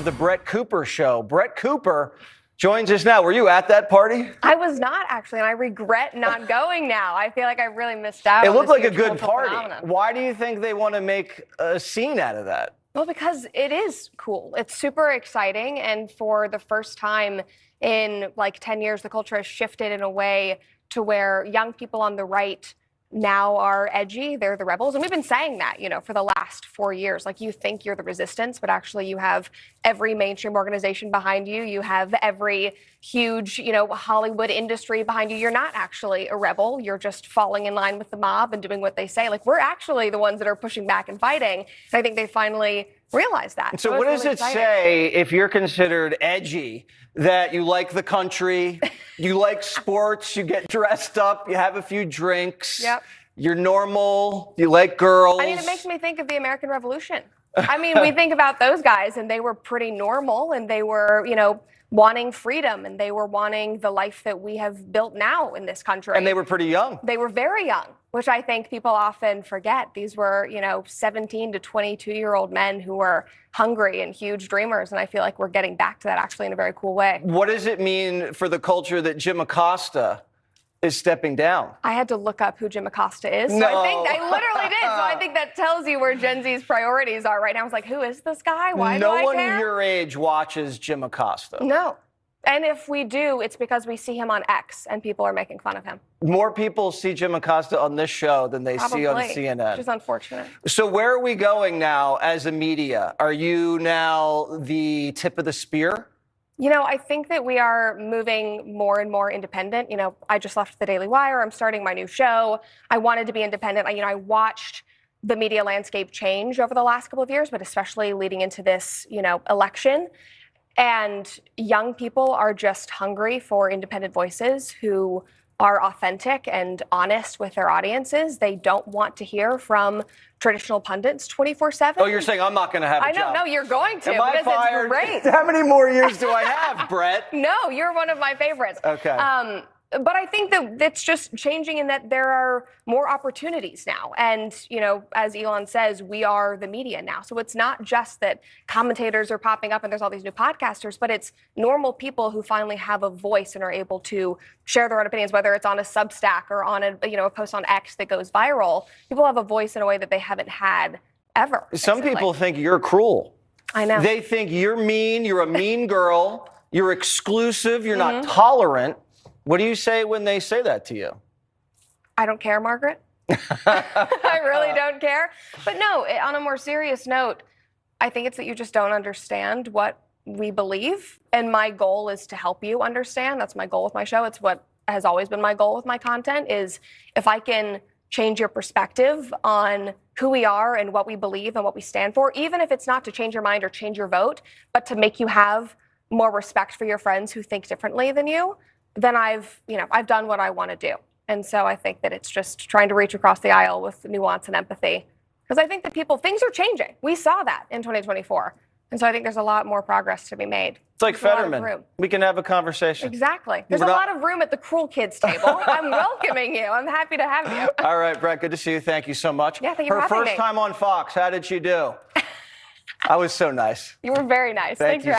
of the Brett Cooper Show. Brett Cooper joins us now. Were you at that party? I was not actually, and I regret not going now. I feel like I really missed out. It on looked this like a huge good cultural party. phenomenon. Why do you think they want to make a scene out of that? Well, because it is cool. It's super exciting, and for the first time in like 10 years, the culture has shifted in a way to where young people on the right now are edgy. They're the rebels. And we've been saying that, for the last 4 years. Like, you think you're the resistance, but actually you have every mainstream organization behind you. You have every huge, Hollywood industry behind you. You're not actually a rebel. You're just falling in line with the mob and doing what they say. Like, we're actually the ones that are pushing back and fighting. And I think they finally realized that. So what does it say if you're considered edgy, that you like the country, you like sports, you get dressed up, you have a few drinks, Yep. You're normal, you like girls? I mean, it makes me think of the American Revolution. I mean, we think about those guys, and they were pretty normal, and they were, wanting freedom, and they were wanting the life that we have built now in this country. And they were pretty young. They were very young, which I think people often forget. These were, 17 to 22-year-old men who were hungry and huge dreamers, and I feel like we're getting back to that actually in a very cool way. What does it mean for the culture that Jim Acosta is stepping down? I had to look up who Jim Acosta is. So No. I literally did. So I think that tells you where Gen Z's priorities are right now. I was like, who is this guy? Why do I care? No one your age watches Jim Acosta. No. And if we do, it's because we see him on X and people are making fun of him. More people see Jim Acosta on this show than they see on CNN. Which is unfortunate. So where are we going now as a media? Are you now the tip of the spear? I think that we are moving more and more independent. I just left the Daily Wire. I'm starting my new show. I wanted to be independent. I watched the media landscape change over the last couple of years, but especially leading into this, election. And young people are just hungry for independent voices who are authentic and honest with their audiences. They don't want to hear from traditional pundits 24/7. Oh, you're saying I'm not going to have a job? I know. No, you're going to. Am I because fired? It's great. How many more years do I have, Brett? No, you're one of my favorites. Okay. But I think that it's just changing in that there are more opportunities now. And, as Elon says, we are the media now. So it's not just that commentators are popping up and there's all these new podcasters, but it's normal people who finally have a voice and are able to share their own opinions, whether it's on a Substack or on a post on X that goes viral. People have a voice in a way that they haven't had ever. Some people think you're cruel. I know. They think you're mean, you're a mean girl, you're exclusive, you're not tolerant. What do you say when they say that to you? I don't care, Margaret. I really don't care. But no, on a more serious note, I think it's that you just don't understand what we believe. And my goal is to help you understand. That's my goal with my show. It's what has always been my goal with my content, is if I can change your perspective on who we are and what we believe and what we stand for, even if it's not to change your mind or change your vote, but to make you have more respect for your friends who think differently than you, then I've done what I want to do. And so I think that it's just trying to reach across the aisle with nuance and empathy. Because I think that things are changing. We saw that in 2024. And so I think there's a lot more progress to be made. It's like Fetterman. We can have a conversation. Exactly. There's a lot of room at the Cruel Kids table. I'm welcoming you. I'm happy to have you. All right, Brett, good to see you. Thank you so much. Yeah, thank you for having me. Her first time on Fox, how did she do? I was so nice. You were very nice. Thank you.